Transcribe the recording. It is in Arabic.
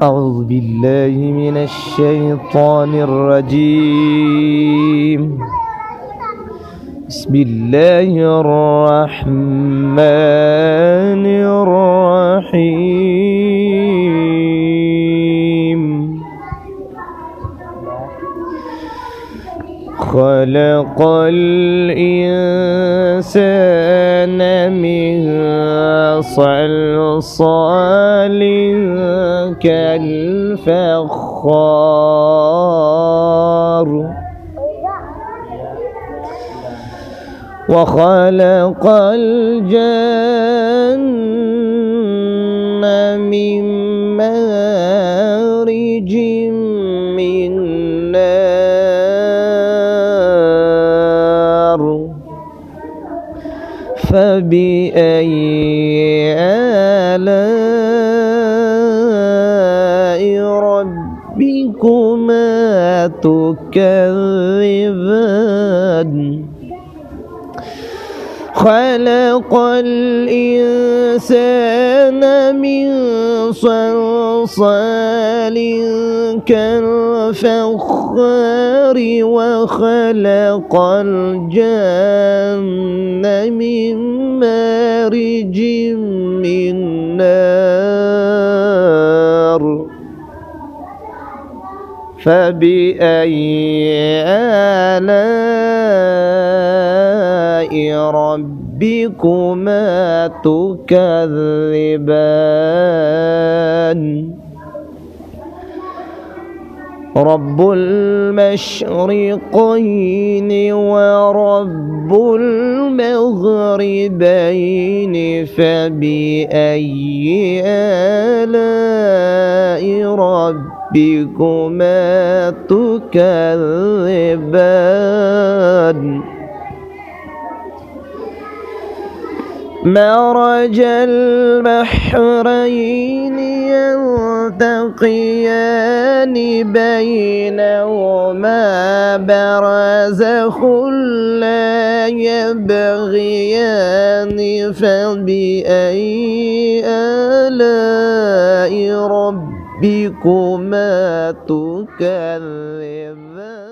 أعوذ بالله من الشيطان الرجيم. بسم الله الرحمن الرحيم. خلق الإنسان من صلصال كالفخار وخلق الجن من مارج من نار. فبأي آلاء ربكما تكذبان؟ خلق الإنسان من صلصال كالفخار وخلق الجن من مارج من نار. فبأي آلاء ربكما تكذبان؟ رب المشرقين ورب المغربين. فبأي آلاء ربكما تكذبان؟ مرج البحرين يلتقيان بينهما برزخ لا يبغيان. فبأي آلاء ربكما تكذبان؟